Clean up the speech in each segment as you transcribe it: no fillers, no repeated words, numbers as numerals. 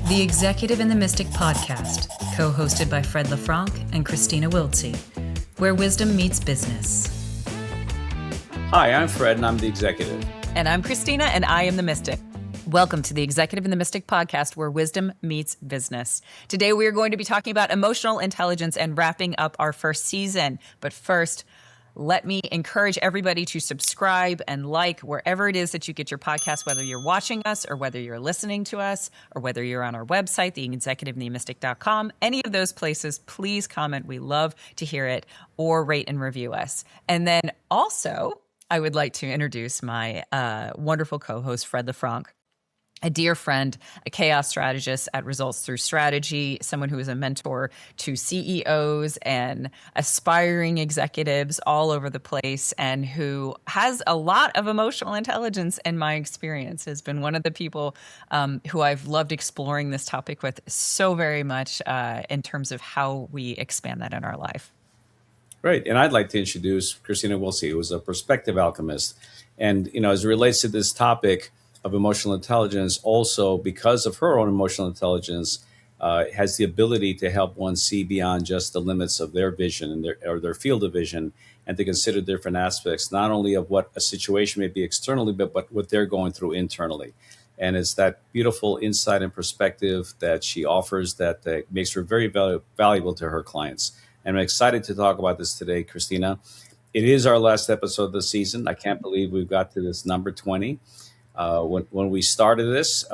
The Executive and the Mystic podcast, co-hosted by LeFranc and Kristina Wiltsee, where wisdom meets business. Hi, I'm Fred, and I'm the executive. And I'm Kristina, and I am the mystic. Welcome to the Executive and the Mystic podcast, where wisdom meets business. Today, we are going to be talking about emotional intelligence and wrapping up our first season. But first, let me encourage everybody to subscribe and like wherever it is that you get your podcast, whether you're watching us or whether you're listening to us or whether you're on our website, theexecutiveandthemystic.com. Any of those places, please comment. We love to hear it, or rate and review us. And then also, I would like to introduce my wonderful co-host, Fred LeFranc, a dear friend, a chaos strategist at Results Through Strategy, someone who is a mentor to CEOs and aspiring executives all over the place, and who has a lot of emotional intelligence, in my experience, has been one of the people who I've loved exploring this topic with so very much in terms of how we expand that in our life. Great. And I'd like to introduce Kristina Wiltsee, who is a perspective alchemist. And, as it relates to this topic of emotional intelligence, also because of her own emotional intelligence, has the ability to help one see beyond just the limits of their vision and their field of vision, and to consider different aspects, not only of what a situation may be externally, but what they're going through internally. And it's that beautiful insight and perspective that she offers that makes her very valuable to her clients. And I'm excited to talk about this today, Kristina. It is our last episode of the season. I can't believe we've got to this number 20. When we started this,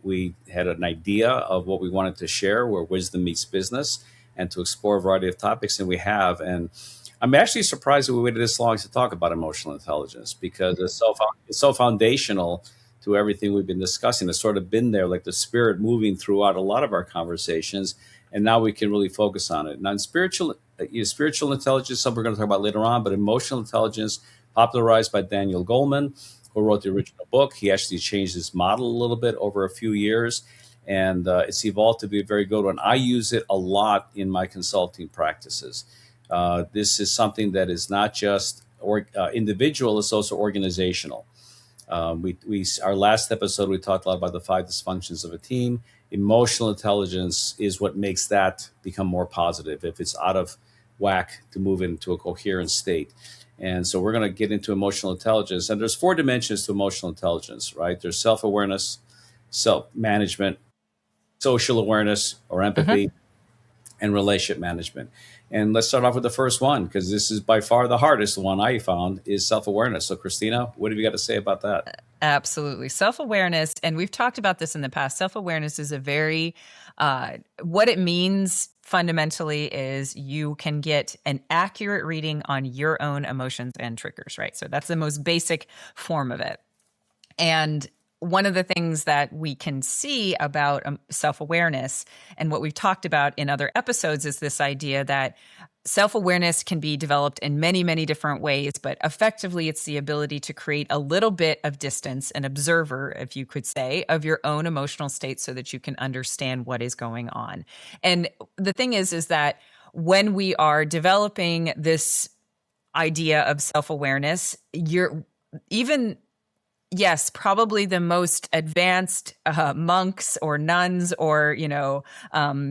we had an idea of what we wanted to share, where wisdom meets business, and to explore a variety of topics, and we have. And I'm actually surprised that we waited this long to talk about emotional intelligence, because it's so foundational to everything we've been discussing. It's sort of been there, like the spirit moving throughout a lot of our conversations, and now we can really focus on it. Now, in spiritual intelligence, something we're going to talk about later on, but emotional intelligence, popularized by Daniel Goleman, who wrote the original book. He actually changed his model a little bit over a few years, and it's evolved to be a very good one. I use it a lot in my consulting practices. This is something that is not just individual, it's also organizational. Our last episode, we talked a lot about the 5 dysfunctions of a team. Emotional intelligence is what makes that become more positive, if it's out of whack, to move into a coherent state. And so we're going to get into emotional intelligence. And there's 4 dimensions to emotional intelligence, right? There's self-awareness, self-management, social awareness or empathy, and relationship management. And let's start off with the first one, because this is by far the hardest one I found, is self-awareness. So Kristina, what have you got to say about that? Absolutely. Self-awareness, and we've talked about this in the past, self-awareness is a very, what it means fundamentally is you can get an accurate reading on your own emotions and triggers, right? So that's the most basic form of it. And one of the things that we can see about self-awareness, and what we've talked about in other episodes, is this idea that self-awareness can be developed in many, many different ways, but effectively it's the ability to create a little bit of distance, an observer, if you could say, of your own emotional state, so that you can understand what is going on. And the thing is that when we are developing this idea of self-awareness, yes, probably the most advanced monks or nuns or,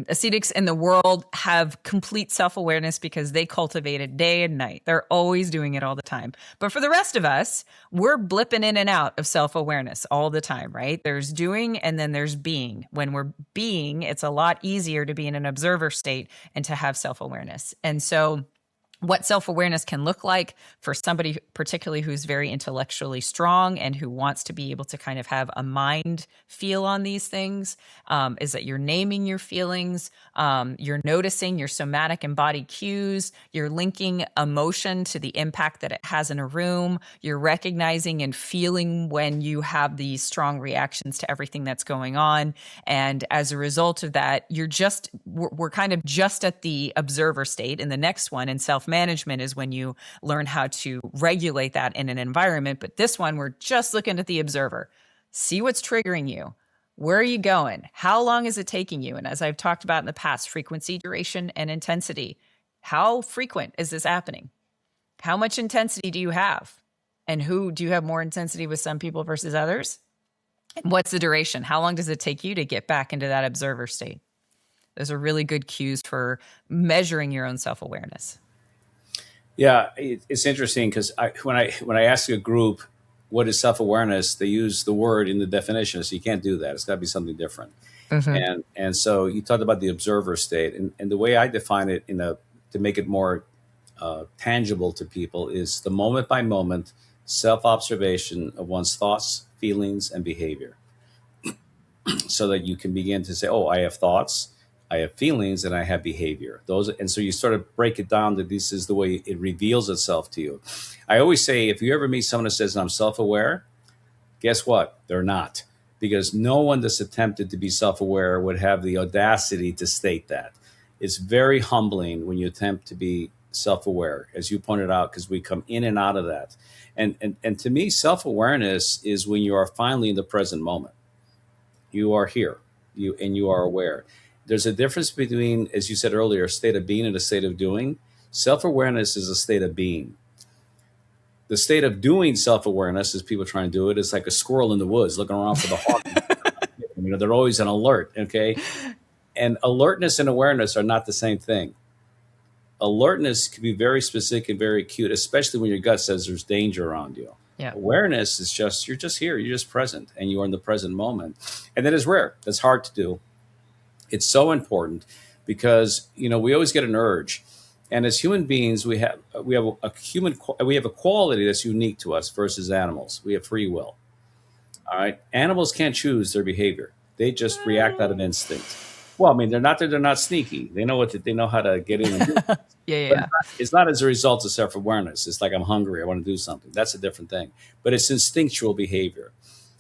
ascetics in the world have complete self-awareness, because they cultivate it day and night. They're always doing it all the time. But for the rest of us, we're blipping in and out of self-awareness all the time, right? There's doing and then there's being. When we're being, it's a lot easier to be in an observer state and to have self-awareness. And so what self-awareness can look like for somebody particularly who's very intellectually strong and who wants to be able to kind of have a mind feel on these things, is that you're naming your feelings, you're noticing your somatic and body cues, you're linking emotion to the impact that it has in a room, you're recognizing and feeling when you have these strong reactions to everything that's going on. And as a result of that, we're kind of just at the observer state. And the next one, in self-management, is when you learn how to regulate that in an environment. But this one, we're just looking at the observer. See what's triggering you. Where are you going? How long is it taking you? And as I've talked about in the past, frequency, duration, and intensity. How frequent is this happening? How much intensity do you have? And do you have more intensity with some people versus others? What's the duration? How long does it take you to get back into that observer state? Those are really good cues for measuring your own self-awareness. Yeah, it's interesting because when I ask a group what is self-awareness, they use the word in the definition. So you can't do that. It's got to be something different. And so you talked about the observer state, and the way I define it to make it more tangible to people is the moment by moment self-observation of one's thoughts, feelings, and behavior, so that you can begin to say, "Oh, I have thoughts, I have feelings, and I have behavior." And so you sort of break it down that this is the way it reveals itself to you. I always say, if you ever meet someone who says, "I'm self-aware," guess what? They're not, because no one that's attempted to be self-aware would have the audacity to state that. It's very humbling when you attempt to be self-aware, as you pointed out, because we come in and out of that. And to me, self-awareness is when you are finally in the present moment. You are here, you are aware. There's a difference between, as you said earlier, a state of being and a state of doing. Self-awareness is a state of being. The state of doing self-awareness, as people try and do it, is like a squirrel in the woods looking around for the hawk. They're always on alert, okay? And alertness and awareness are not the same thing. Alertness can be very specific and very acute, especially when your gut says there's danger around you. Yeah. Awareness is just, you're just here, you're just present, and you are in the present moment. And that is rare. That's hard to do. It's so important because, we always get an urge. And as human beings, we have a quality that's unique to us versus animals. We have free will. All right. Animals can't choose their behavior. They just react out of instinct. Well, they're not sneaky. They know they know how to get in and do it. Yeah. It's not as a result of self-awareness. It's like, I'm hungry, I want to do something. That's a different thing. But it's instinctual behavior.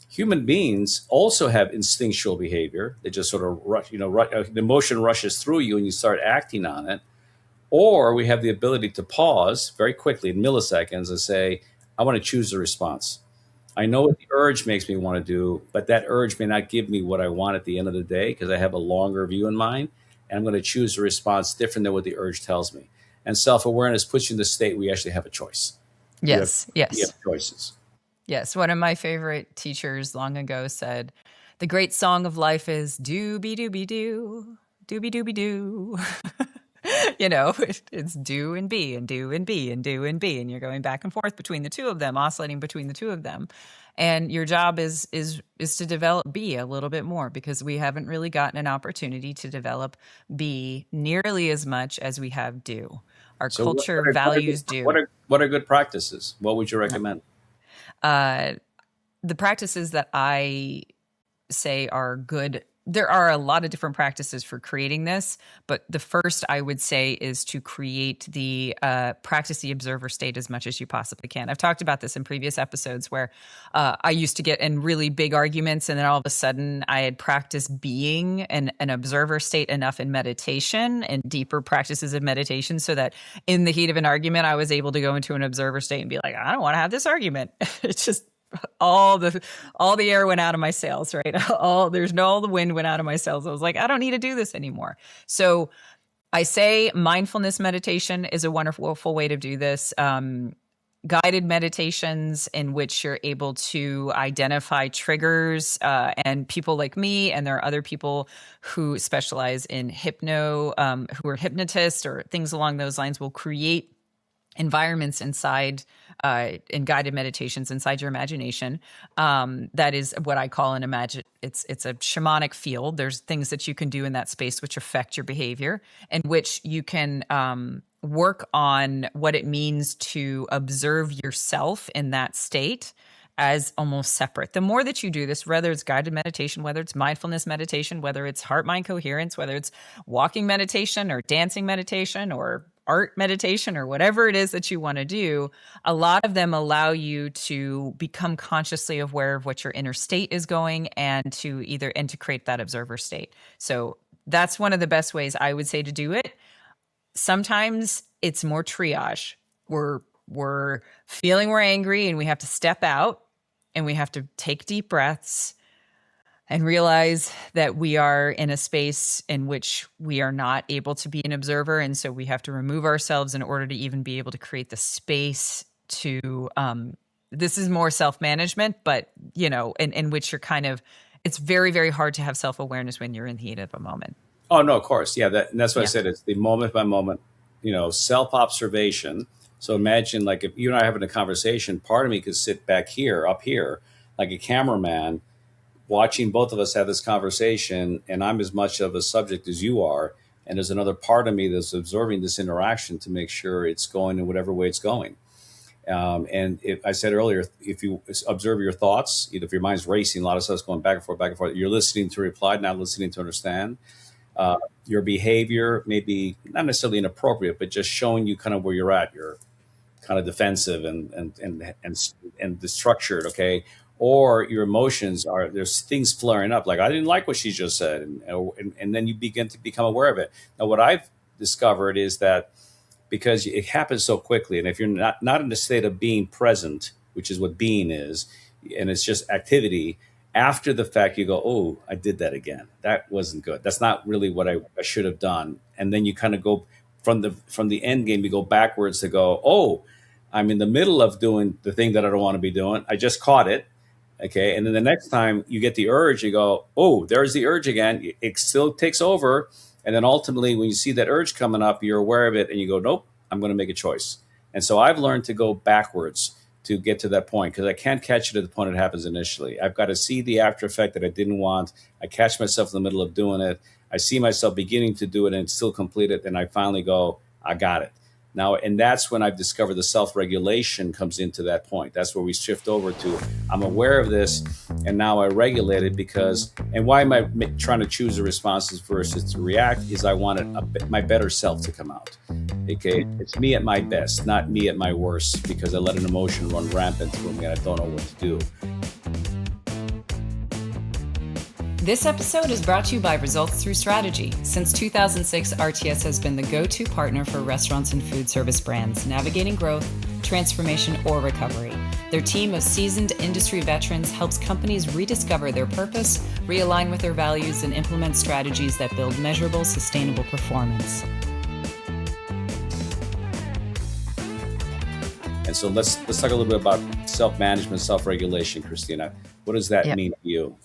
Human beings also have instinctual behavior. They just sort of the emotion rushes through you and you start acting on it. Or we have the ability to pause very quickly in milliseconds and say, I want to choose the response. I know what the urge makes me want to do, but that urge may not give me what I want at the end of the day because I have a longer view in mind, and I'm going to choose a response different than what the urge tells me. And self-awareness puts you in the state where you actually have a choice. Yes. You have choices. Yes. One of my favorite teachers long ago said, the great song of life is dooby-dooby-doo, dooby-dooby-doo. It's do and be and do and be and do and be. And you're going back and forth between the two of them, oscillating between the two of them. And your job is to develop be a little bit more, because we haven't really gotten an opportunity to develop be nearly as much as we have do. Our culture values do. What are good practices? What would you recommend? The practices that I say are good, there are a lot of different practices for creating this, but the first I would say is to create practice the observer state as much as you possibly can. I've talked about this in previous episodes where I used to get in really big arguments, and then all of a sudden I had practiced being an observer state enough in meditation and deeper practices of meditation so that in the heat of an argument, I was able to go into an observer state and be like, I don't want to have this argument. It's just all the air went out of my sails, right? All the wind went out of my sails. I was like, I don't need to do this anymore. So I say mindfulness meditation is a wonderful way to do this. Guided meditations in which you're able to identify triggers, and people like me, and there are other people who specialize in who are hypnotists or things along those lines, will create environments inside in guided meditations inside your imagination. That is what I call it's a shamanic field. There's things that you can do in that space which affect your behavior, and which you can work on what it means to observe yourself in that state as almost separate. The more that you do this, whether it's guided meditation, whether it's mindfulness meditation, whether it's heart-mind coherence, whether it's walking meditation or dancing meditation or art meditation or whatever it is that you want to do, a lot of them allow you to become consciously aware of what your inner state is going and to create that observer state. So that's one of the best ways I would say to do it. Sometimes it's more triage. We're feeling we're angry and we have to step out and we have to take deep breaths and realize that we are in a space in which we are not able to be an observer. And so we have to remove ourselves in order to even be able to create the space to This is more self-management, but, in which you're it's very, very hard to have self-awareness when you're in the heat of a moment. Oh, no, of course. Yeah. And that's what I Yeah. said. It's the moment by moment, self-observation. So imagine like if you and I are having a conversation, part of me could sit back here, up here, like a cameraman watching both of us have this conversation, and I'm as much of a subject as you are. And there's another part of me that's observing this interaction to make sure it's going in whatever way it's going. And I said earlier, if you observe your thoughts, if your mind's racing, a lot of stuff's going back and forth, you're listening to reply, not listening to understand. Your behavior may be not necessarily inappropriate, but just showing you kind of where you're at. You're kind of defensive and structured, okay? Or your emotions there's things flaring up, like I didn't like what she just said, and then you begin to become aware of it. Now, what I've discovered is that because it happens so quickly, and if you're not in a state of being present, which is what being is, and it's just activity, after the fact you go, oh, I did that again. That wasn't good. That's not really what I should have done. And then you kind of go from the end game, you go backwards to go, oh, I'm in the middle of doing the thing that I don't want to be doing. I just caught it. Okay. And then the next time you get the urge, you go, oh, there's the urge again. It still takes over. And then ultimately, when you see that urge coming up, you're aware of it and you go, nope, I'm going to make a choice. And so I've learned to go backwards to get to that point, because I can't catch it at the point it happens initially. I've got to see the after effect that I didn't want. I catch myself in the middle of doing it. I see myself beginning to do it and still complete it. And I finally go, I got it. Now, and that's when I've discovered the self-regulation comes into that point. That's where we shift over to, I'm aware of this, and now I regulate it and why am I trying to choose the responses versus to react is I want my better self to come out. Okay, it's me at my best, not me at my worst, because I let an emotion run rampant through me and I don't know what to do. This episode is brought to you by Results Through Strategy. Since 2006, RTS has been the go-to partner for restaurants and food service brands, navigating growth, transformation, or recovery. Their team of seasoned industry veterans helps companies rediscover their purpose, realign with their values, and implement strategies that build measurable, sustainable performance. And so let's talk a little bit about self-management, self-regulation, Kristina. What does that mean to you?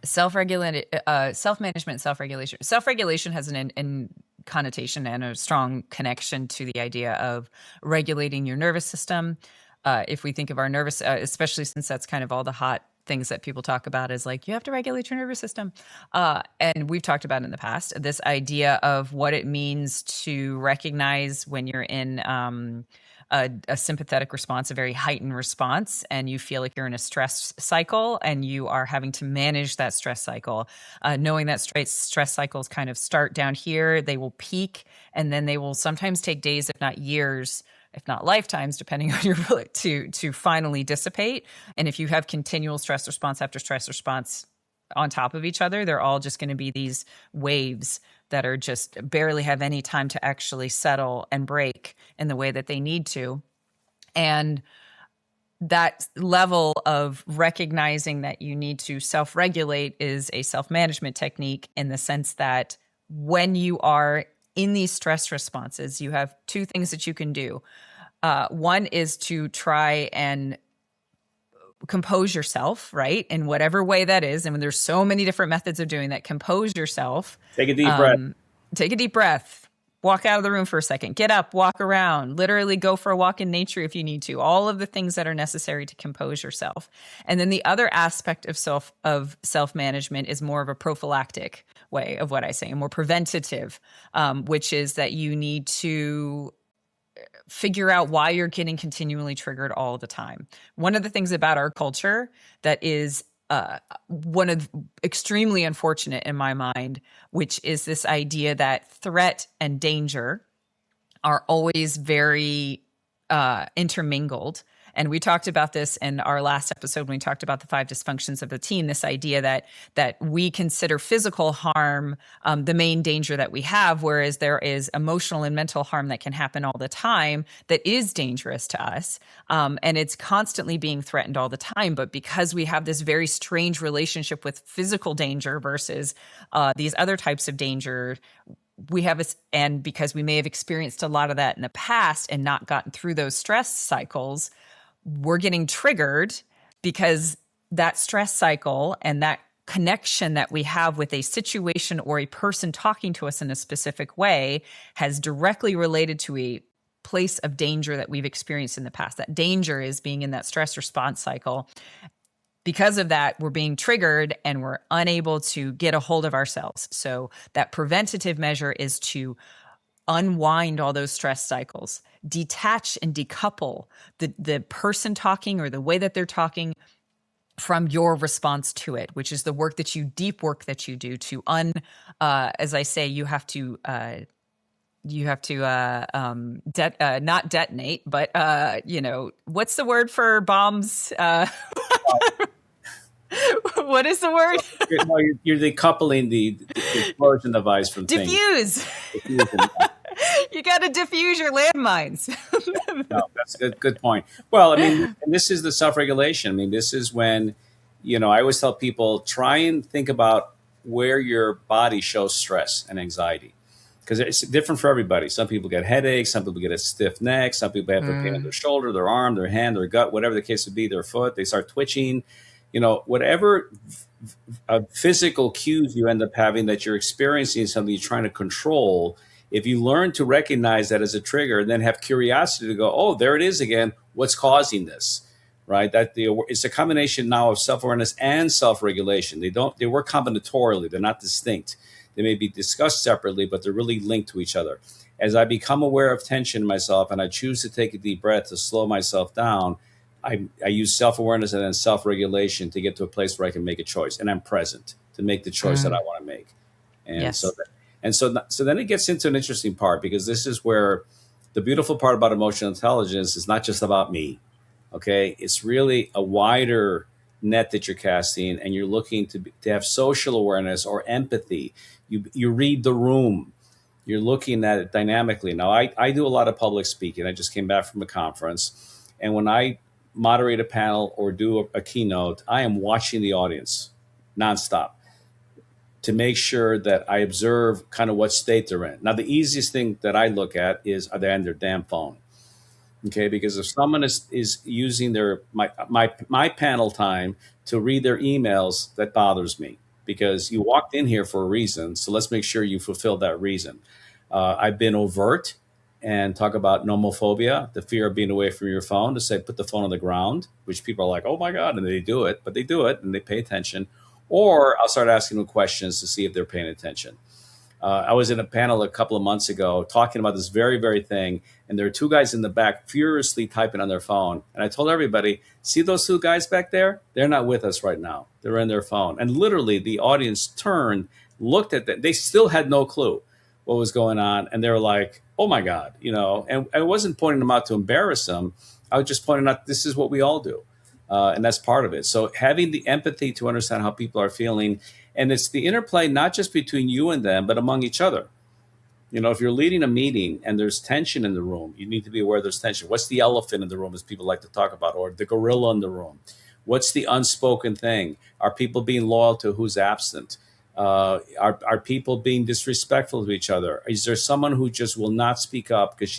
Self-management, self-regulation. Self-regulation has an connotation and a strong connection to the idea of regulating your nervous system. If we think of our nervous, especially since that's kind of all the hot things that people talk about is like, you have to regulate your nervous system. And we've talked about in the past, this idea of what it means to recognize when you're in a sympathetic response, a very heightened response, and you feel like you're in a stress cycle and you are having to manage that stress cycle, knowing that stress cycles kind of start down here, they will peak, and then they will sometimes take days, if not years, if not lifetimes, depending on your to finally dissipate. And if you have continual stress response after stress response on top of each other, they're all just going to be these waves that are just barely have any time to actually settle and break in the way that they need to. And that level of recognizing that you need to self-regulate is a self-management technique, in the sense that when you are in these stress responses, you have two things that you can do. One is to try and compose yourself, right? In whatever way that is. And there's so many different methods of doing that. Compose yourself. Take a deep breath. Take a deep breath. Walk out of the room for a second. Get up, walk around, literally go for a walk in nature if you need to. All of the things that are necessary to compose yourself. And then the other aspect of self-management is more of a prophylactic way of what I say, a more preventative, which is that you need to figure out why you're getting continually triggered all the time. One of the things about our culture that is one of extremely unfortunate in my mind, which is this idea that threat and danger are always very intermingled. And we talked about this in our last episode when we talked about the 5 dysfunctions of the teen, this idea that we consider physical harm the main danger that we have, whereas there is emotional and mental harm that can happen all the time that is dangerous to us. And it's constantly being threatened all the time. But because we have this very strange relationship with physical danger versus these other types of danger, and because we may have experienced a lot of that in the past and not gotten through those stress cycles, we're getting triggered because that stress cycle and that connection that we have with a situation or a person talking to us in a specific way has directly related to a place of danger that we've experienced in the past. That danger is being in that stress response cycle. Because of that, we're being triggered and we're unable to get a hold of ourselves. So that preventative measure is to unwind all those stress cycles, detach and decouple the person talking or the way that they're talking from your response to it, which is the deep work that you do to as I say, you have to not detonate, but what's the word for bombs? What is the word? You're decoupling the explosion device from diffuse. Things. You got to diffuse your landmines. No, that's a good point. Well, I mean, and this is the self-regulation. I mean, this is when, I always tell people, try and think about where your body shows stress and anxiety, because it's different for everybody. Some people get headaches, some people get a stiff neck, some people have their pain in their shoulder, their arm, their hand, their gut, whatever the case would be, their foot, they start twitching, whatever physical cues you end up having that you're experiencing something you're trying to control. If you learn to recognize that as a trigger and then have curiosity to go, oh, there it is again, what's causing this, right? It's a combination now of self-awareness and self-regulation. They work combinatorially. They're not distinct. They may be discussed separately, but they're really linked to each other. As I become aware of tension in myself and I choose to take a deep breath to slow myself down, I use self-awareness and then self-regulation to get to a place where I can make a choice, and I'm present to make the choice that I want to make. And yes. So then it gets into an interesting part, because this is where the beautiful part about emotional intelligence is not just about me. Okay. It's really a wider net that you're casting, and you're looking to have social awareness or empathy. You read the room. You're looking at it dynamically. Now, I do a lot of public speaking. I just came back from a conference, and when I moderate a panel or do a keynote, I am watching the audience nonstop to make sure that I observe kind of what state they're in. Now, the easiest thing that I look at is, are they on their damn phone? Okay, because if someone is using my panel time to read their emails, that bothers me, because you walked in here for a reason. So let's make sure you fulfill that reason. I've been overt and talk about nomophobia, the fear of being away from your phone, to say, put the phone on the ground, which people are like, oh my God, and they do it, but they do it and they pay attention. Or I'll start asking them questions to see if they're paying attention. I was in a panel a couple of months ago talking about this very, very thing. And there are two guys in the back furiously typing on their phone. And I told everybody, see those two guys back there? They're not with us right now. They're in their phone. And literally the audience turned, looked at them. They still had no clue what was going on. And they were like, oh my God, and I wasn't pointing them out to embarrass them. I was just pointing out, this is what we all do. And that's part of it. So having the empathy to understand how people are feeling, and it's the interplay, not just between you and them, but among each other. If you're leading a meeting and there's tension in the room, you need to be aware there's tension. What's the elephant in the room, as people like to talk about, or the gorilla in the room? What's the unspoken thing? Are people being loyal to who's absent? Are people being disrespectful to each other? Is there someone who just will not speak up because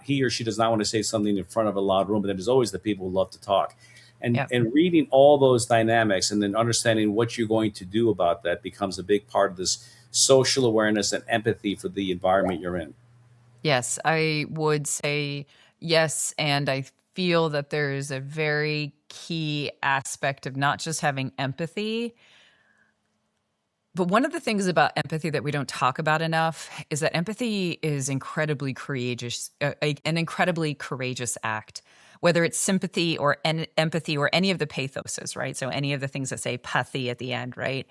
he or she does not want to say something in front of a loud room? But then there's always the people who love to talk. And reading all those dynamics and then understanding what you're going to do about that becomes a big part of this social awareness and empathy for the environment you're in. Yes, I would say yes. And I feel that there is a very key aspect of not just having empathy, but one of the things about empathy that we don't talk about enough is that empathy is incredibly courageous, an incredibly courageous act. Whether it's sympathy or empathy or any of the pathoses, right? So any of the things that say pathy at the end, right?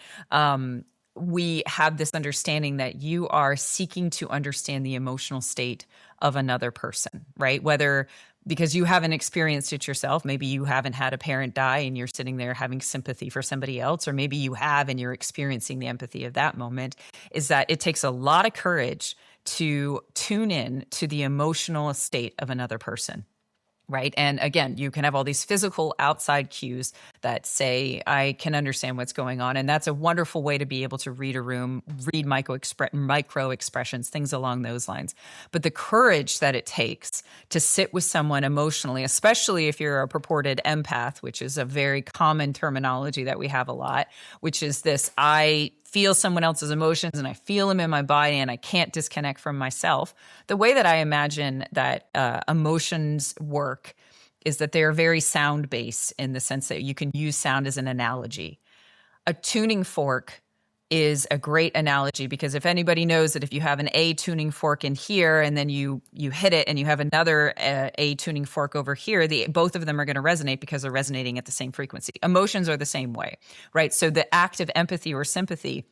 We have this understanding that you are seeking to understand the emotional state of another person, right? Whether because you haven't experienced it yourself, maybe you haven't had a parent die and you're sitting there having sympathy for somebody else, or maybe you have and you're experiencing the empathy of that moment, is that it takes a lot of courage to tune in to the emotional state of another person. right? And again, you can have all these physical outside cues that say, I can understand what's going on. And that's a wonderful way to be able to read a room, read micro expressions, things along those lines. But the courage that it takes to sit with someone emotionally, especially if you're a purported empath, which is a very common terminology that we have a lot, which is this, I feel someone else's emotions and I feel them in my body and I can't disconnect from myself. The way that I imagine that emotions work is that they are very sound based in the sense that you can use sound as an analogy. A tuning fork is a great analogy because if anybody knows that if you have an A tuning fork in here and then you hit it and you have another A tuning fork over here, both of them are going to resonate because they're resonating at the same frequency. Emotions are the same way, right? So the act of empathy or sympathy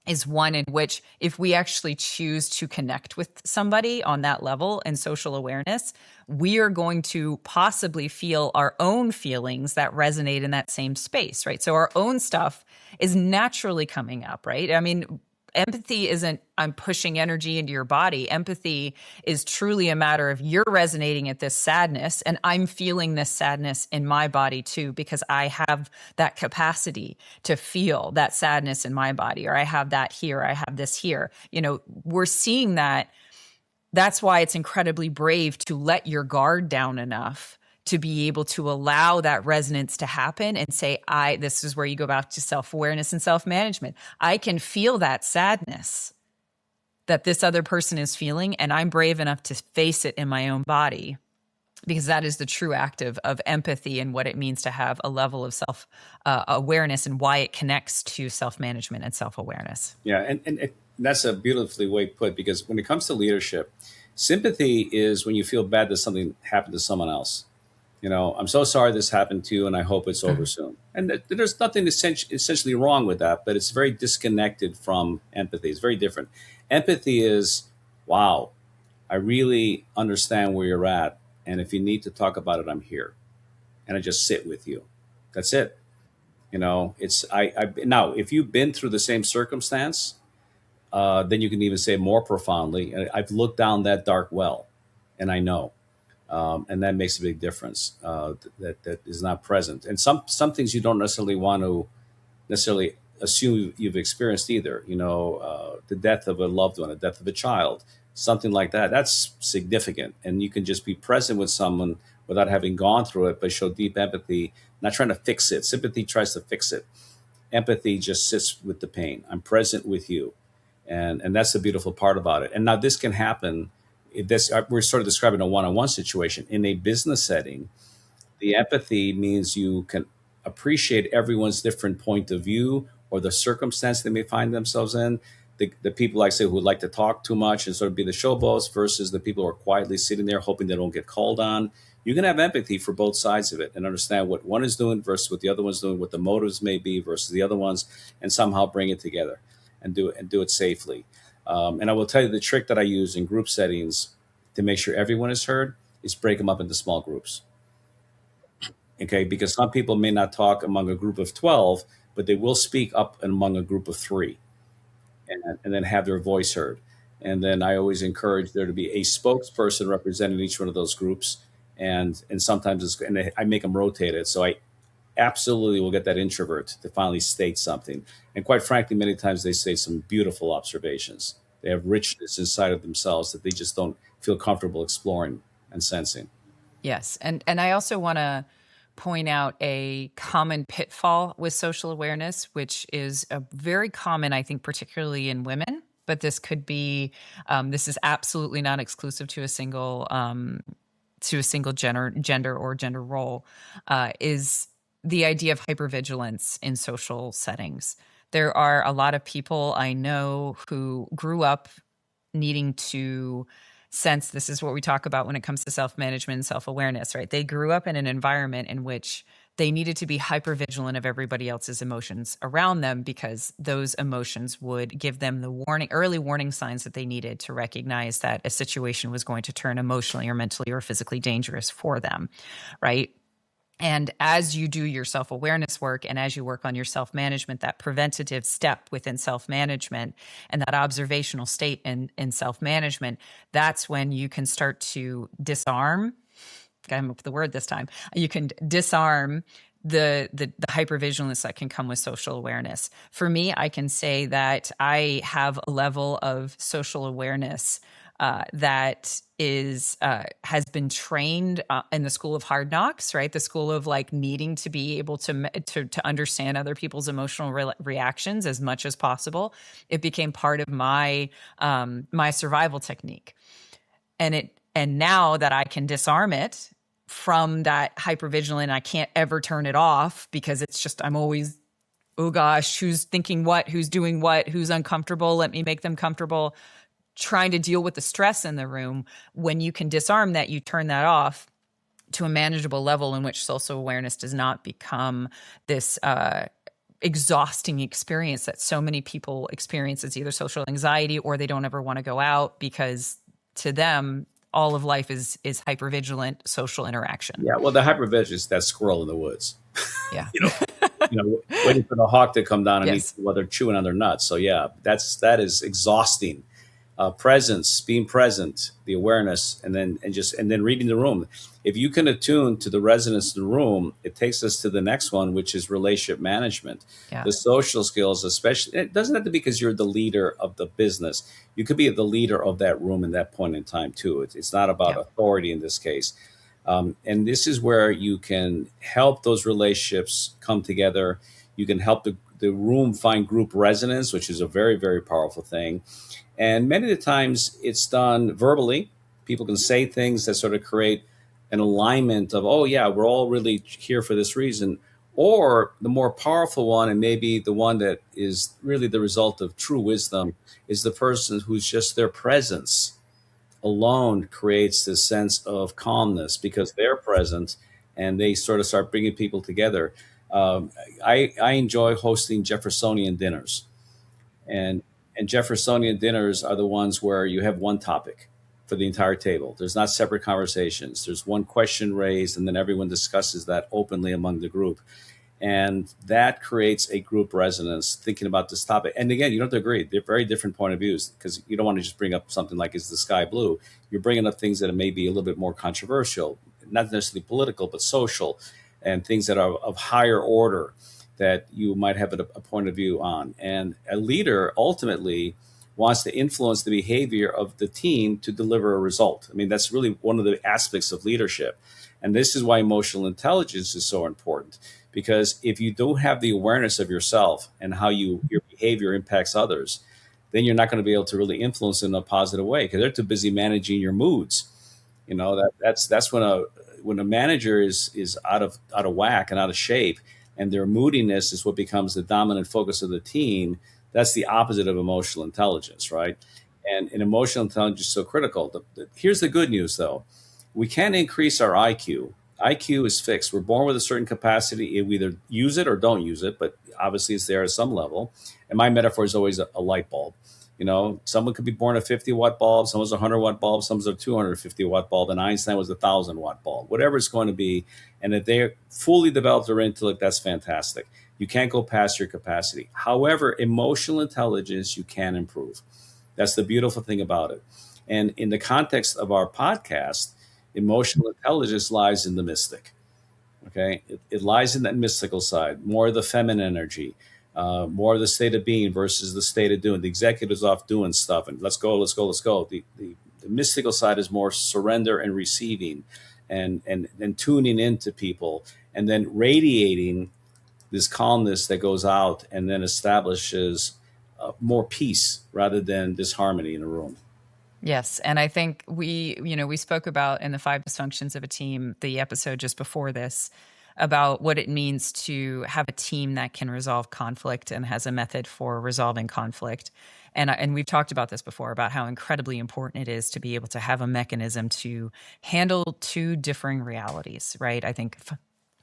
is one in which if we actually choose to connect with somebody on that level and social awareness, we are going to possibly feel our own feelings that resonate in that same space, right? So our own stuff is naturally coming up, right? I mean, empathy isn't I'm pushing energy into your body. Empathy is truly a matter of you're resonating at this sadness and I'm feeling this sadness in my body too, because I have that capacity to feel that sadness in my body, or I have that here, I have this here. You know, we're seeing that. That's why it's incredibly brave to let your guard down enough to be able to allow that resonance to happen and say, this is where you go back to self-awareness and self-management. I can feel that sadness that this other person is feeling, and I'm brave enough to face it in my own body, because that is the true act of empathy and what it means to have a level of self-awareness and why it connects to self-management and self-awareness. Yeah, and that's a beautifully way put, because when it comes to leadership, sympathy is when you feel bad that something happened to someone else. You know, I'm so sorry this happened to you and I hope it's over soon. And there's nothing essentially wrong with that, but it's very disconnected from empathy. It's very different. Empathy is, wow, I really understand where you're at. And if you need to talk about it, I'm here. And I just sit with you. That's it. You know, now, if you've been through the same circumstance, then you can even say more profoundly, I've looked down that dark well and I know. And that makes a big difference. That is not present, and some things you don't necessarily want to assume you've experienced either. You know, the death of a loved one, the death of a child, something like that. That's significant, and you can just be present with someone without having gone through it, but show deep empathy, not trying to fix it. Sympathy tries to fix it. Empathy just sits with the pain. I'm present with you, and that's the beautiful part about it. And now this can happen. We're sort of describing a one-on-one situation. In a business setting, the empathy means you can appreciate everyone's different point of view or the circumstance they may find themselves in. The people, like I say, who like to talk too much and sort of be the showboats versus the people who are quietly sitting there hoping they don't get called on. You can have empathy for both sides of it and understand what one is doing versus what the other one's doing, what the motives may be versus the other ones, and somehow bring it together and do it safely. And I will tell you the trick that I use in group settings to make sure everyone is heard is break them up into small groups. Okay, because some people may not talk among a group of 12, but they will speak up among a group of 3 and then have their voice heard. And then I always encourage there to be a spokesperson representing each one of those groups. And sometimes I make them rotate it. So I absolutely will get that introvert to finally state something. And quite frankly, many times they say some beautiful observations. They have richness inside of themselves that they just don't feel comfortable exploring and sensing. Yes. And I also want to point out a common pitfall with social awareness, which is a very common, I think, particularly in women, but this could be, this is absolutely not exclusive to a single gender or gender role, is the idea of hypervigilance in social settings. There are a lot of people I know who grew up needing to sense, this is what we talk about when it comes to self-management and self-awareness, right? They grew up in an environment in which they needed to be hypervigilant of everybody else's emotions around them because those emotions would give them the early warning signs that they needed to recognize that a situation was going to turn emotionally or mentally or physically dangerous for them, right? And as you do your self-awareness work and as you work on your self-management, that preventative step within self-management and that observational state in self-management, that's when you can start to disarm I'm up with the word this time. You can disarm the hypervigilance that can come with social awareness. For me, I can say that I have a level of social awareness that is has been trained in the school of hard knocks, right? The school of like needing to be able to understand other people's emotional reactions as much as possible. It became part of my my survival technique, and now that I can disarm it from that hypervigilant, I can't ever turn it off because it's just I'm always, oh gosh, who's thinking what, who's doing what, who's uncomfortable? Let me make them comfortable. Trying to deal with the stress in the room. When you can disarm that, you turn that off to a manageable level in which social awareness does not become this exhausting experience that so many people experience as either social anxiety or they don't ever want to go out because to them, all of life is hypervigilant social interaction. Yeah, well, the hypervigilance is that squirrel in the woods. Yeah. Waiting for the hawk to come down and Yes. eat while they're chewing on their nuts. So yeah, that is exhausting. Presence, being present, the awareness, and then reading the room. If you can attune to the resonance of the room, it takes us to the next one, which is relationship management. Yeah. The social skills, especially, it doesn't have to be because you're the leader of the business. You could be the leader of that room in that point in time too. It's not about authority in this case. And this is where you can help those relationships come together. You can help the room find group resonance, which is a very, very powerful thing. And many of the times it's done verbally. People can say things that sort of create an alignment of, oh, yeah, we're all really here for this reason. Or the more powerful one, and maybe the one that is really the result of true wisdom, is the person who's just their presence alone creates this sense of calmness because they're present and they sort of start bringing people together. I enjoy hosting Jeffersonian dinners. And Jeffersonian dinners are the ones where you have one topic for the entire table. There's not separate conversations. There's one question raised, and then everyone discusses that openly among the group. And that creates a group resonance thinking about this topic. And again, you don't have to agree. They're very different point of views because you don't want to just bring up something like, is the sky blue? You're bringing up things that may be a little bit more controversial, not necessarily political, but social, and things that are of higher order that you might have a point of view on. And a leader ultimately wants to influence the behavior of the team to deliver a result. I mean, that's really one of the aspects of leadership. And this is why emotional intelligence is so important. Because if you don't have the awareness of yourself and how your behavior impacts others, then you're not going to be able to really influence in a positive way because they're too busy managing your moods. That's when a manager is out of whack and out of shape, and their moodiness is what becomes the dominant focus of the team. That's the opposite of emotional intelligence, right? And emotional intelligence is so critical. Here's the good news, though. We can increase our IQ. IQ is fixed. We're born with a certain capacity. We either use it or don't use it, but obviously it's there at some level. And my metaphor is always a light bulb. Someone could be born a 50-watt bulb, someone's a 100-watt bulb, someone's a 250-watt bulb, and Einstein was a 1,000-watt bulb. Whatever it's going to be, and if they fully develop their intellect, that's fantastic. You can't go past your capacity. However, emotional intelligence you can improve. That's the beautiful thing about it. And in the context of our podcast, emotional intelligence lies in the mystic. Okay, it lies in that mystical side, more of the feminine energy. More of the state of being versus the state of doing. The executive's off doing stuff and let's go. The mystical side is more surrender and receiving and tuning into people and then radiating this calmness that goes out and then establishes more peace rather than disharmony in a room. Yes. And I think we spoke about in the 5 dysfunctions of a team, the episode just before this, about what it means to have a team that can resolve conflict and has a method for resolving conflict. And we've talked about this before, about how incredibly important it is to be able to have a mechanism to handle 2 differing realities, right? I think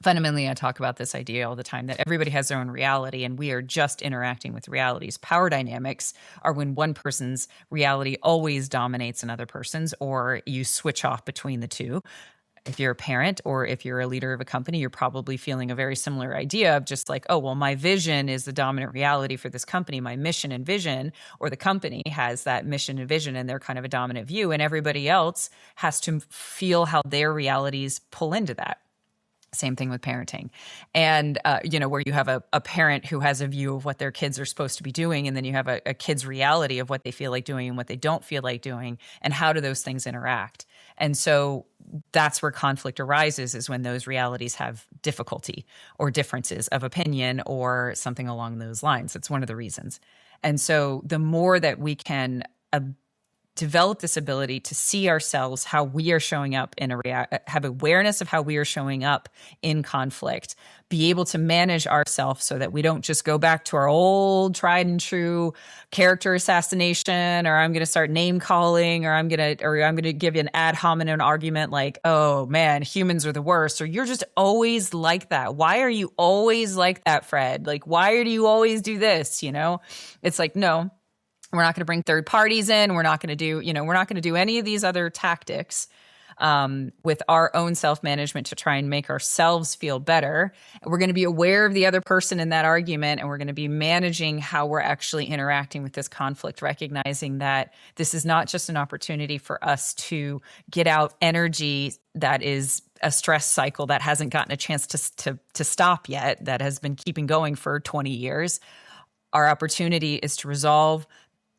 fundamentally, I talk about this idea all the time that everybody has their own reality and we are just interacting with realities. Power dynamics are when one person's reality always dominates another person's, or you switch off between the two. If you're a parent or if you're a leader of a company, you're probably feeling a very similar idea of just like, oh, well, my vision is the dominant reality for this company, my mission and vision, or the company has that mission and vision and they're kind of a dominant view, and everybody else has to feel how their realities pull into that. Same thing with parenting. And, where you have a parent who has a view of what their kids are supposed to be doing, and then you have a kid's reality of what they feel like doing and what they don't feel like doing, and how do those things interact? And so that's where conflict arises, is when those realities have difficulty or differences of opinion or something along those lines. It's one of the reasons. And so the more that we can develop this ability to see ourselves, how we are showing up have awareness of how we are showing up in conflict, be able to manage ourselves so that we don't just go back to our old tried and true character assassination, or I'm going to start name calling, or I'm going to give you an ad hominem argument like, oh man, humans are the worst, or you're just always like that. Why are you always like that, Fred? Like, why do you always do this? It's like, no. We're not going to bring third parties in. We're not going to do any of these other tactics with our own self-management to try and make ourselves feel better. We're going to be aware of the other person in that argument, and we're going to be managing how we're actually interacting with this conflict, recognizing that this is not just an opportunity for us to get out energy that is a stress cycle that hasn't gotten a chance to stop yet, that has been keeping going for 20 years. Our opportunity is to resolve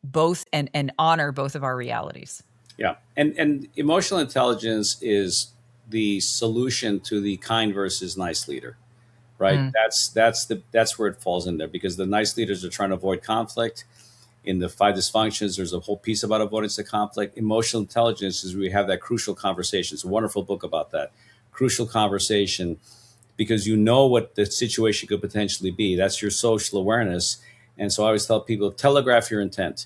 both and honor both of our realities. Yeah. And emotional intelligence is the solution to the kind versus nice leader, right? That's where it falls in there, because the nice leaders are trying to avoid conflict. In the 5 dysfunctions, there's a whole piece about avoidance of conflict. Emotional intelligence is where we have that crucial conversation. It's a wonderful book about that. Crucial conversation, because you know what the situation could potentially be. That's your social awareness. And so I always tell people, telegraph your intent.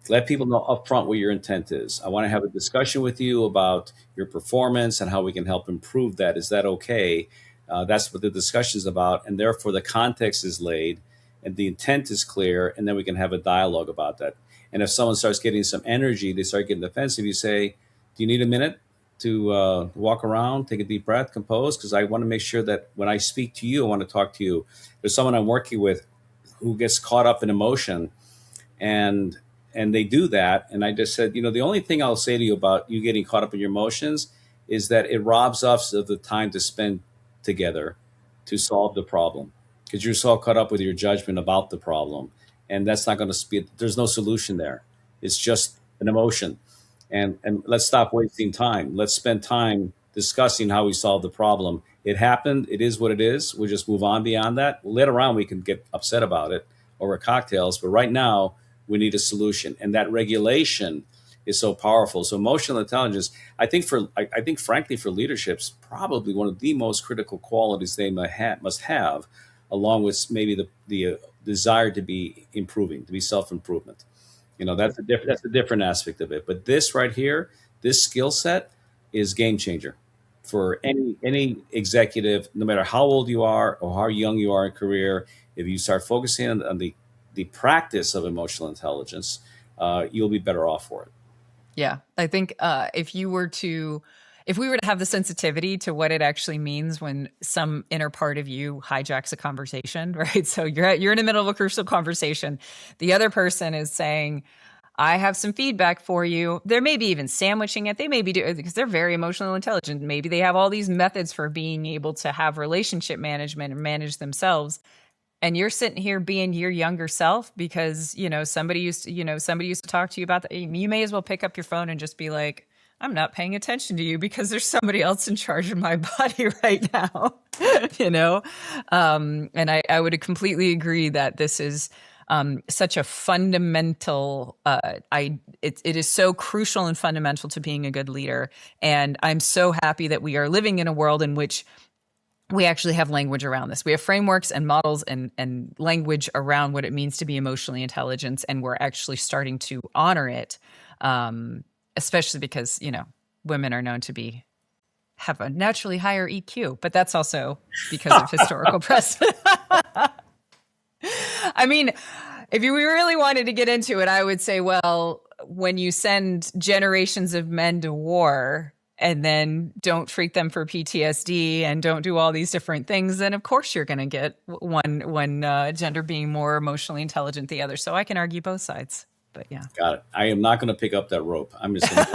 Let people know upfront what your intent is. I want to have a discussion with you about your performance and how we can help improve that. Is that okay? That's what the discussion is about. And therefore, the context is laid and the intent is clear. And then we can have a dialogue about that. And if someone starts getting some energy, they start getting defensive, you say, do you need a minute to walk around, take a deep breath, compose? Because I want to make sure that when I speak to you, I want to talk to you. There's someone I'm working with who gets caught up in emotion, and they do that. And I just said, the only thing I'll say to you about you getting caught up in your emotions is that it robs us of the time to spend together to solve the problem, because you're so caught up with your judgment about the problem. And that's not going to speed. There's no solution there. It's just an emotion. And let's stop wasting time. Let's spend time discussing how we solve the problem. It happened. It is what it is. We'll just move on beyond that. Later on, we can get upset about it over cocktails. But right now, we need a solution. And that regulation is so powerful. So emotional intelligence, I think frankly, for leadership's probably one of the most critical qualities they must have, along with maybe the desire to be improving, to be self-improvement. That's a different aspect of it. But this right here, this skill set is game changer for any executive, no matter how old you are or how young you are in career. If you start focusing on the practice of emotional intelligence, you'll be better off for it. Yeah, I think if we were to have the sensitivity to what it actually means when some inner part of you hijacks a conversation, right? So you're in the middle of a crucial conversation. The other person is saying, I have some feedback for you. They're maybe even sandwiching it. They maybe do, because they're very emotional intelligent. Maybe they have all these methods for being able to have relationship management and manage themselves. And you're sitting here being your younger self because, somebody used to talk to you about that. You may as well pick up your phone and just be like, I'm not paying attention to you because there's somebody else in charge of my body right now, And I would completely agree that this is such a fundamental, it is so crucial and fundamental to being a good leader. And I'm so happy that we are living in a world in which we actually have language around this. We have frameworks and models and language around what it means to be emotionally intelligent, and we're actually starting to honor it, especially because, women are known to have a naturally higher EQ, but that's also because of historical precedent. I mean, if we really wanted to get into it, I would say, well, when you send generations of men to war, and then don't treat them for PTSD and don't do all these different things, then of course you're going to get one gender being more emotionally intelligent than the other. So I can argue both sides, but yeah. Got it. I am not going to pick up that rope. I'm just going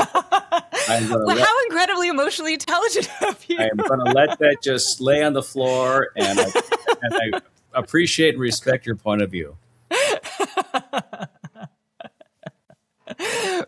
well, how incredibly emotionally intelligent of you. I am going to let that just lay on the floor, and I appreciate and respect your point of view.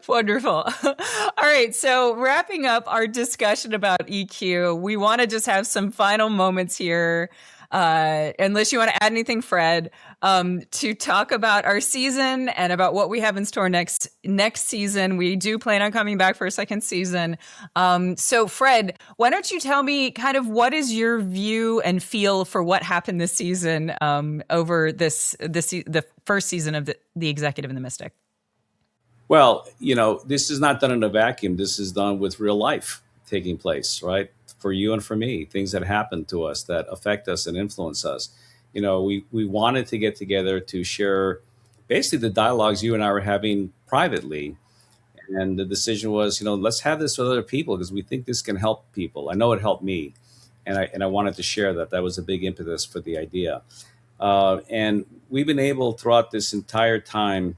Wonderful. All right. So wrapping up our discussion about EQ, we want to just have some final moments here, unless you want to add anything, Fred, to talk about our season and about what we have in store next season. We do plan on coming back for a second season. So Fred, why don't you tell me kind of what is your view and feel for what happened this season, over the first season of the Executive and the Mystic? Well, this is not done in a vacuum. This is done with real life taking place, right? For you and for me, things that happen to us that affect us and influence us. We wanted to get together to share basically the dialogues you and I were having privately. And the decision was, let's have this with other people because we think this can help people. I know it helped me. And I wanted to share that. That was a big impetus for the idea. And we've been able throughout this entire time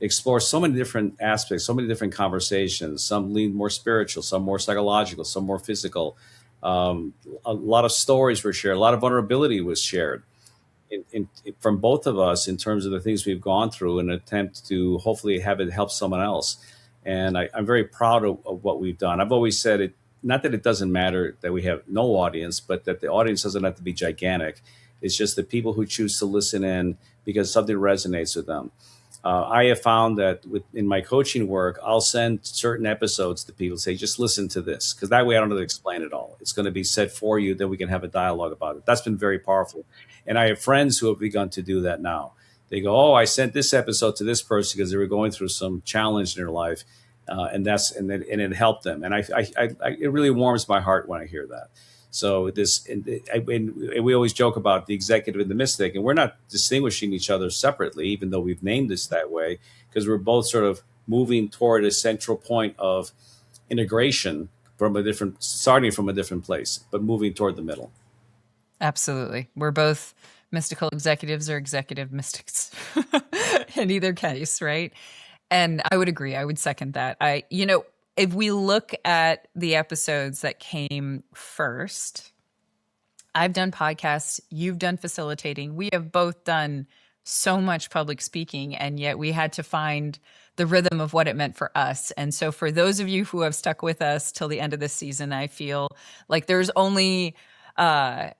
explore so many different aspects, so many different conversations. Some lean more spiritual, some more psychological, some more physical. A lot of stories were shared. A lot of vulnerability was shared from both of us in terms of the things we've gone through in an attempt to hopefully have it help someone else. And I'm very proud of what we've done. I've always said it, not that it doesn't matter that we have no audience, but that the audience doesn't have to be gigantic. It's just the people who choose to listen in because something resonates with them. I have found that in my coaching work, I'll send certain episodes to people, say, just listen to this, because that way I don't have to explain it all. It's going to be said for you, then we can have a dialogue about it. That's been very powerful. And I have friends who have begun to do that now. They go, oh, I sent this episode to this person because they were going through some challenge in their life, and it helped them. And it really warms my heart when I hear that. So we always joke about the Executive and the Mystic, and we're not distinguishing each other separately, even though we've named this that way, because we're both sort of moving toward a central point of integration starting from a different place, but moving toward the middle. Absolutely. We're both mystical executives or executive mystics in either case, right? And I would agree. I would second that. If we look at the episodes that came first, I've done podcasts, you've done facilitating. We have both done so much public speaking, and yet we had to find the rhythm of what it meant for us. And so for those of you who have stuck with us till the end of this season, I feel like there's only kind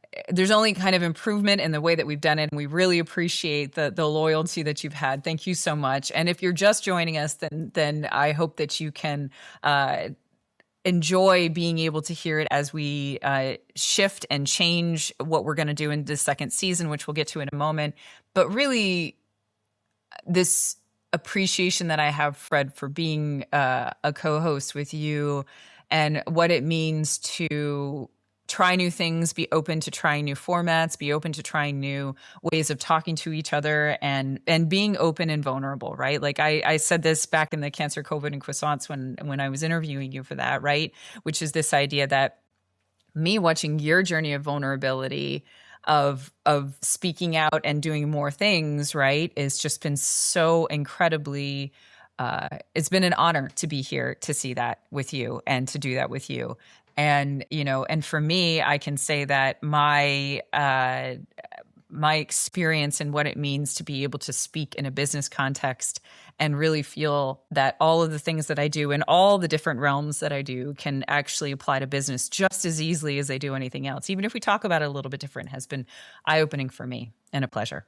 of improvement in the way that we've done it. And we really appreciate the loyalty that you've had. Thank you so much. And if you're just joining us, then I hope that you can enjoy being able to hear it as we shift and change what we're going to do in this second season, which we'll get to in a moment. But really, this appreciation that I have, Fred, for being a co-host with you and what it means to try new things, be open to trying new formats, be open to trying new ways of talking to each other, and being open and vulnerable, right? Like I said this back in the Cancer, COVID, and Croissants when I was interviewing you for that, right? Which is this idea that me watching your journey of vulnerability, of speaking out and doing more things, right, has just been so incredibly it's been an honor to be here to see that with you and to do that with you. And, and for me, I can say that my experience and what it means to be able to speak in a business context and really feel that all of the things that I do in all the different realms that I do can actually apply to business just as easily as they do anything else. Even if we talk about it a little bit different, has been eye-opening for me and a pleasure.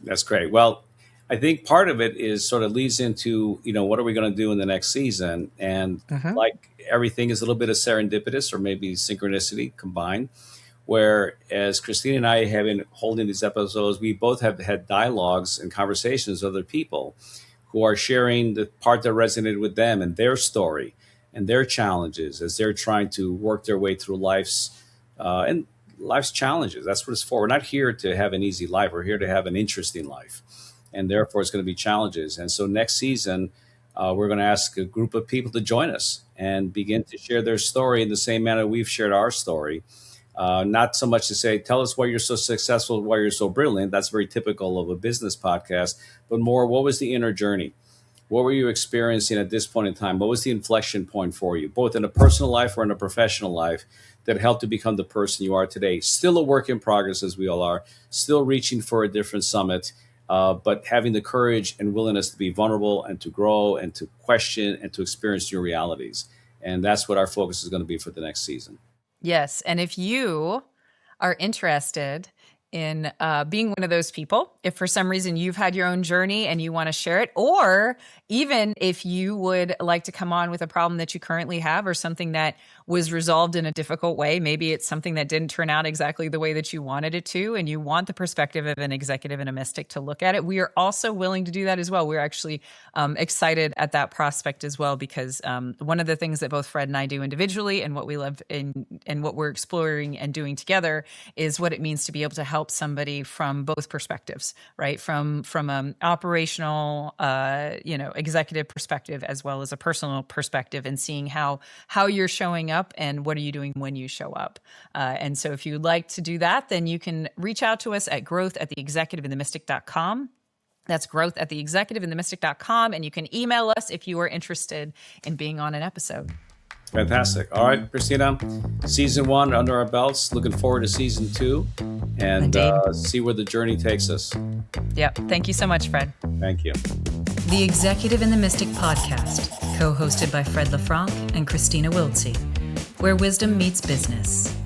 That's great. Well, I think part of it is sort of leads into, what are we going to do in the next season? And like everything is a little bit of serendipitous or maybe synchronicity combined, where as Kristina and I have been holding these episodes, we both have had dialogues and conversations with other people who are sharing the part that resonated with them and their story and their challenges as they're trying to work their way through life's challenges. That's what it's for. We're not here to have an easy life. We're here to have an interesting life. And therefore, it's going to be challenges. And so next season, we're going to ask a group of people to join us and begin to share their story in the same manner we've shared our story. Not so much to say, tell us why you're so successful, why you're so brilliant. That's very typical of a business podcast, but more, what was the inner journey? What were you experiencing at this point in time? What was the inflection point for you, both in a personal life or in a professional life, that helped you become the person you are today? Still a work in progress, as we all are, still reaching for a different summit, but having the courage and willingness to be vulnerable and to grow and to question and to experience new realities. And that's what our focus is going to be for the next season. Yes. And if you are interested in being one of those people, if for some reason you've had your own journey and you want to share it, or even if you would like to come on with a problem that you currently have or something that was resolved in a difficult way, maybe it's something that didn't turn out exactly the way that you wanted it to, and you want the perspective of an executive and a mystic to look at it, we are also willing to do that as well. We're actually excited at that prospect as well, because one of the things that both Fred and I do individually, and what we love in and what we're exploring and doing together, is what it means to be able to help somebody from both perspectives, right? From an operational, executive perspective, as well as a personal perspective, and seeing how you're showing up and what are you doing when you show up. And so if you'd like to do that, then you can reach out to us at growth@theexecutiveandthemystic.com. That's growth@theexecutiveandthemystic.com. And you can email us if you are interested in being on an episode. Fantastic. All right, Kristina, season 1 under our belts. Looking forward to season 2 and see where the journey takes us. Yep. Thank you so much, Fred. Thank you. The Executive and the Mystic podcast, co-hosted by Fred LeFranc and Kristina Wiltsee, where wisdom meets business.